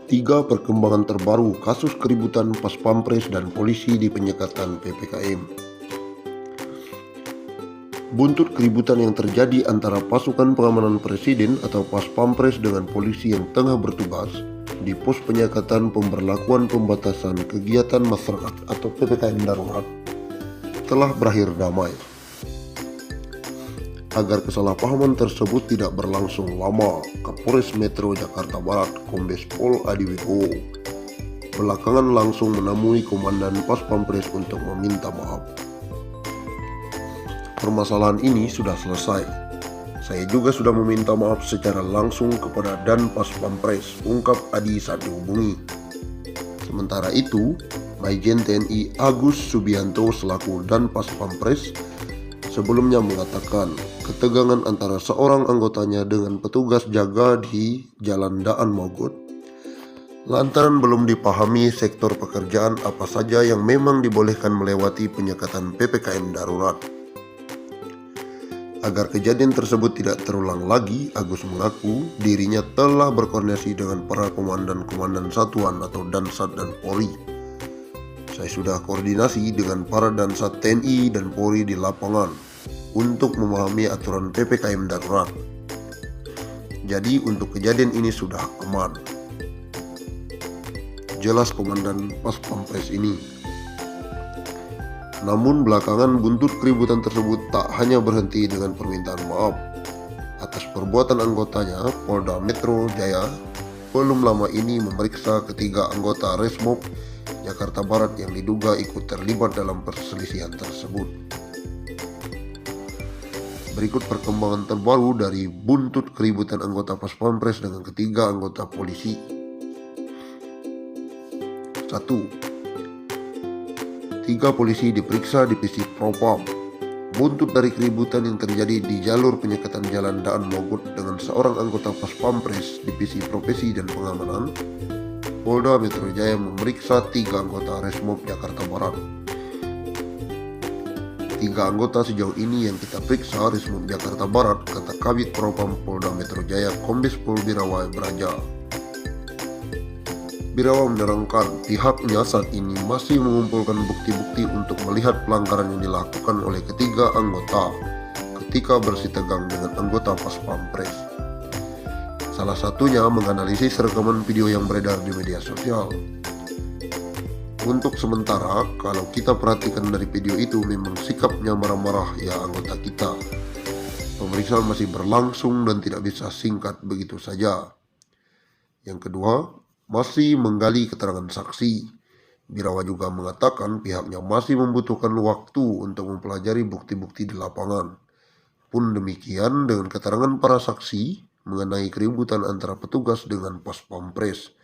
Tiga perkembangan terbaru kasus keributan pas Pampres dan polisi di penyekatan PPKM. Buntut keributan yang terjadi antara pasukan pengamanan presiden atau pas Pampres dengan polisi yang tengah bertugas di pos penyekatan pemberlakuan pembatasan kegiatan masyarakat atau PPKM darurat telah berakhir damai. Agar kesalahpahaman tersebut tidak berlangsung lama, Kapolres Metro Jakarta Barat Kombes Pol Adi Wibowo belakangan langsung menemui Komandan Pas Pampres untuk meminta maaf. Permasalahan ini sudah selesai. Saya juga sudah meminta maaf secara langsung kepada Dan Pas Pampres, ungkap Adi saat dihubungi. Sementara itu, Majen TNI Agus Subianto selaku Dan Pas Pampres sebelumnya mengatakan ketegangan antara seorang anggotanya dengan petugas jaga di Jalan Daan Mogot lantaran belum dipahami sektor pekerjaan apa saja yang memang dibolehkan melewati penyekatan PPKM darurat. Agar kejadian tersebut tidak terulang lagi, Agus mengaku dirinya telah berkoordinasi dengan para komandan-komandan satuan atau Dansat dan Polri. Saya sudah koordinasi dengan para Dansat TNI dan Polri di lapangan untuk memahami aturan PPKM darurat. Jadi untuk kejadian ini sudah aman, jelas Komandan Pas Pampres ini. Namun belakangan buntut keributan tersebut tak hanya berhenti dengan permintaan maaf atas perbuatan anggotanya. Polda Metro Jaya belum lama ini memeriksa ketiga anggota Resmob Jakarta Barat yang diduga ikut terlibat dalam perselisihan tersebut. Berikut perkembangan terbaru dari buntut keributan anggota Pas Pampres dengan ketiga anggota polisi. 1. 3 polisi diperiksa divisi Propam. Buntut dari keributan yang terjadi di jalur penyekatan Jalan Daan Mogot dengan seorang anggota Pas Pampres divisi Profesi dan Pengamanan, Polda Metro Jaya memeriksa 3 anggota Resmob Jakarta Barat. 3 anggota sejauh ini yang kita periksa Resmob Jakarta Barat, kata Kabid Propam Polda Metro Jaya Kombes Pol Birawa Braja. Birawa menerangkan pihaknya saat ini masih mengumpulkan bukti-bukti untuk melihat pelanggaran yang dilakukan oleh ketiga anggota ketika bersitegang dengan anggota Pas Pampres. Salah satunya menganalisis rekaman video yang beredar di media sosial. Untuk sementara, kalau kita perhatikan dari video itu memang sikapnya marah-marah ya anggota kita. Pemeriksaan masih berlangsung dan tidak bisa singkat begitu saja. Yang kedua, masih menggali keterangan saksi. Birawa juga mengatakan pihaknya masih membutuhkan waktu untuk mempelajari bukti-bukti di lapangan. Pun demikian dengan keterangan para saksi mengenai keributan antara petugas dengan Pas Pampres.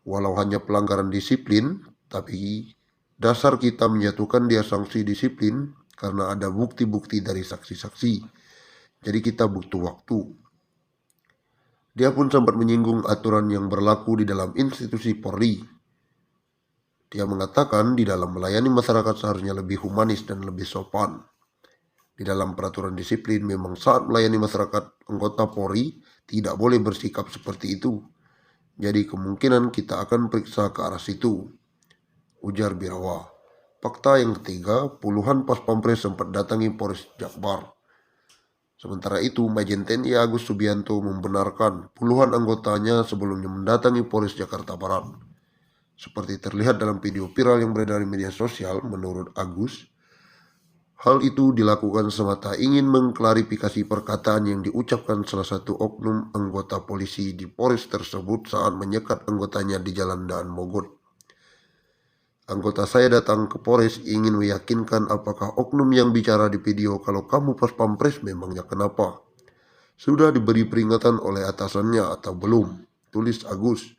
Walau hanya pelanggaran disiplin, tapi dasar kita menjatuhkan dia sanksi disiplin karena ada bukti-bukti dari saksi-saksi. Jadi kita butuh waktu. Dia pun sempat menyinggung aturan yang berlaku di dalam institusi Polri. Dia mengatakan di dalam melayani masyarakat seharusnya lebih humanis dan lebih sopan. Di dalam peraturan disiplin memang saat melayani masyarakat anggota Polri tidak boleh bersikap seperti itu. Jadi kemungkinan kita akan periksa ke arah situ, ujar Birawa. Fakta yang ketiga, puluhan Pas Pampres sempat datangi Polres Jakbar. Sementara itu, Majen TNI Agus Subianto membenarkan puluhan anggotanya sebelumnya mendatangi Polres Jakarta Barat. Seperti terlihat dalam video viral yang beredar di media sosial, menurut Agus, hal itu dilakukan semata ingin mengklarifikasi perkataan yang diucapkan salah satu oknum anggota polisi di Polres tersebut saat menyekat anggotanya di Jalan Daan Mogot. Anggota saya datang ke Polres ingin meyakinkan apakah oknum yang bicara di video kalau kamu Pas Pampres memangnya kenapa? Sudah diberi peringatan oleh atasannya atau belum? Tulis Agus.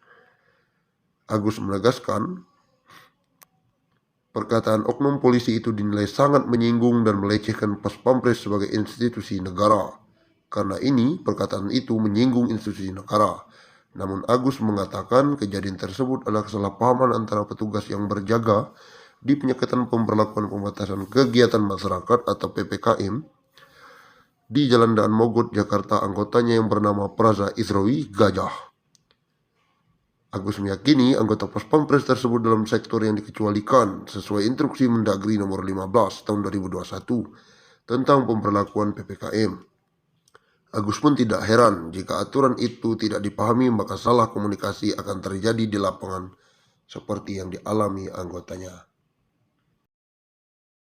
Agus menegaskan perkataan oknum polisi itu dinilai sangat menyinggung dan melecehkan Pas Pampres sebagai institusi negara. Karena ini perkataan itu menyinggung institusi negara. Namun Agus mengatakan kejadian tersebut adalah kesalahpahaman antara petugas yang berjaga di penyekatan pemberlakuan pembatasan kegiatan masyarakat atau PPKM di Jalan Daan Mogot, Jakarta. Anggotanya yang bernama Praza Israwi Gajah. Agus meyakini anggota Pas Pampres tersebut dalam sektor yang dikecualikan sesuai instruksi Mendagri nomor 15 tahun 2021 tentang pemberlakuan PPKM. Agus pun tidak heran jika aturan itu tidak dipahami, maka salah komunikasi akan terjadi di lapangan seperti yang dialami anggotanya.